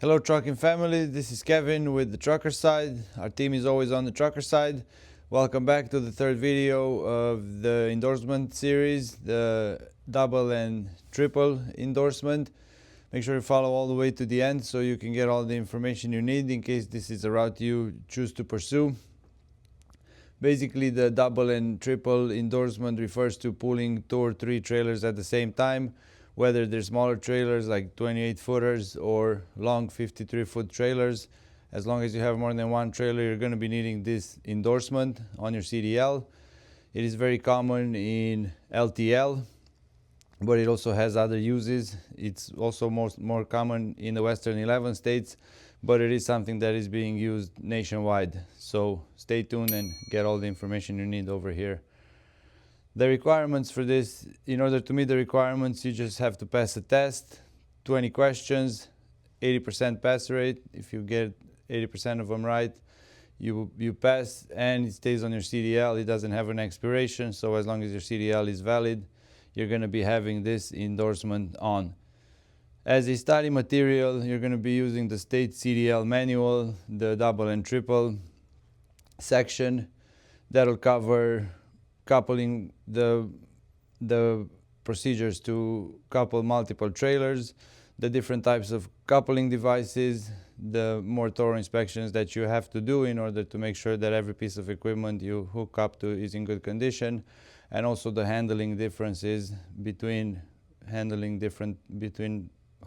Hello trucking family, this is Kevin with the trucker side. Our team is always on the trucker side. Welcome back to the third video of the endorsement series, the double and triple endorsement. Make sure you follow all the way to the end so you can get all the information you need in case this is a route you choose to pursue. Basically, the double and triple endorsement refers to pulling 2 or 3 trailers at the same time, whether they're smaller trailers like 28 footers or long 53 foot trailers. As long as you have more than one trailer, you're going to be needing this endorsement on your CDL. It is very common in LTL, but it also has other uses. It's also more common in the Western 11 states, but it is something that is being used nationwide. So stay tuned and get all the information you need over here. The requirements for this, in order to meet the requirements, you just have to pass a test, 20 questions, 80% pass rate. If you get 80% of them right, you pass, and it stays on your CDL. It doesn't have an expiration, so as long as your CDL is valid, you're going to be having this endorsement on. As a study material, you're going to be using the state CDL manual, the double and triple section. That'll cover coupling the procedures to couple multiple trailers, the different types of coupling devices, the more thorough inspections that you have to do in order to make sure that every piece of equipment you hook up to is in good condition, and also the handling differences between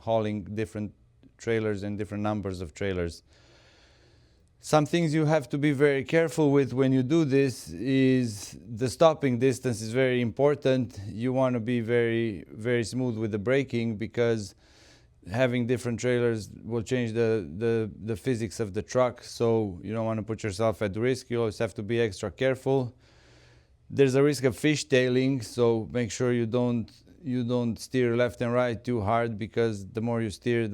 hauling different trailers and different numbers of trailers. Some things you have to be very careful with when you do this is the stopping distance is very important. You want to be very, very smooth with the braking, because having different trailers will change the physics of the truck, so you don't want to put yourself at risk. You always have to be extra careful. There's a risk of fishtailing, so make sure you don't steer left and right too hard, because the more you steer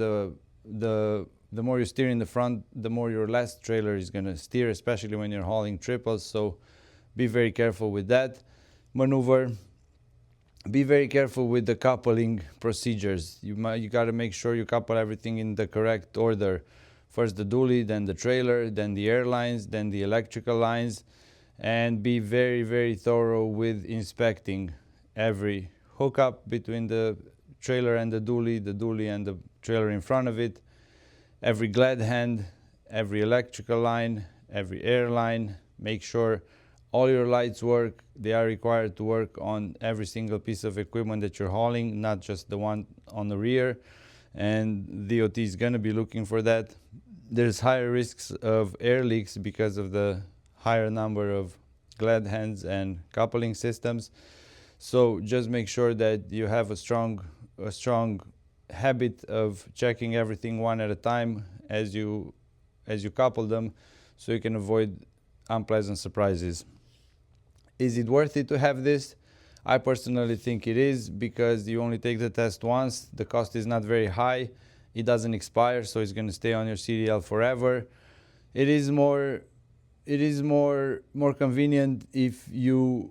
the more you steer in the front, the more your last trailer is going to steer, especially when you're hauling triples. So be very careful with that maneuver. Be very careful with the coupling procedures. You got to make sure you couple everything in the correct order. First the dually, then the trailer, then the air lines, then the electrical lines, and be very, very thorough with inspecting every hookup between the trailer and the dually and the trailer in front of it, every glad hand, every electrical line, every air line. Make sure all your lights work. They are required to work on every single piece of equipment that you're hauling, not just the one on the rear, and DOT is going to be looking for that. There's higher risks of air leaks because of the higher number of glad hands and coupling systems. So just make sure that you have a strong habit of checking everything one at a time as you couple them, so you can avoid unpleasant surprises. Is it worth it to have this? I personally think it is, because you only take the test once. The cost is not very high. It doesn't expire, so it's going to stay on your CDL forever. It is more convenient if you're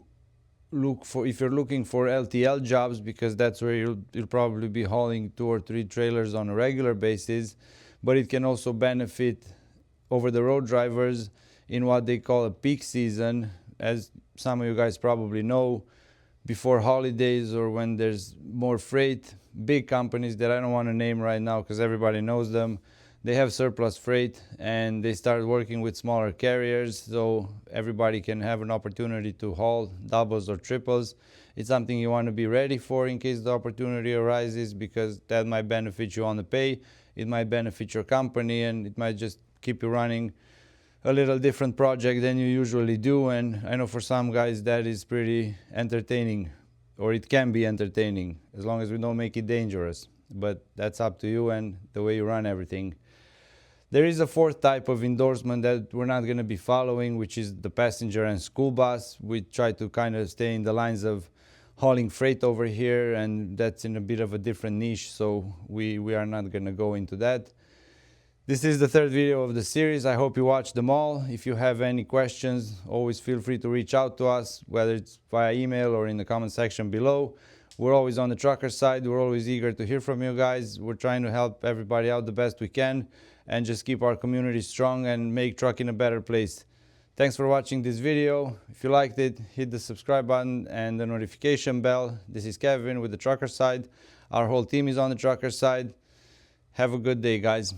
looking for LTL jobs, because that's where you'll probably be hauling 2 or 3 trailers on a regular basis. But it can also benefit over-the-road drivers in what they call a peak season. As some of you guys probably know, before holidays or when there's more freight, big companies that I don't want to name right now because everybody knows them, they have surplus freight and they start working with smaller carriers, so everybody can have an opportunity to haul doubles or triples. It's something you want to be ready for in case the opportunity arises, because that might benefit you on the pay, it might benefit your company, and it might just keep you running a little different project than you usually do. And I know for some guys that is pretty entertaining, or it can be entertaining, as long as we don't make it dangerous. But that's up to you and the way you run everything. There is a fourth type of endorsement that we're not going to be following, which is the passenger and school bus. We try to kind of stay in the lines of hauling freight over here, and that's in a bit of a different niche, so we are not going to go into that. This is the third video of the series. I hope you watched them all. If you have any questions, always feel free to reach out to us, whether it's via email or in the comment section below. We're always on the trucker side. We're always eager to hear from you guys. We're trying to help everybody out the best we can and just keep our community strong and make trucking a better place. Thanks for watching this video. If you liked it, hit the subscribe button and the notification bell. This is Kevin with the trucker side. Our whole team is on the trucker side. Have a good day, guys.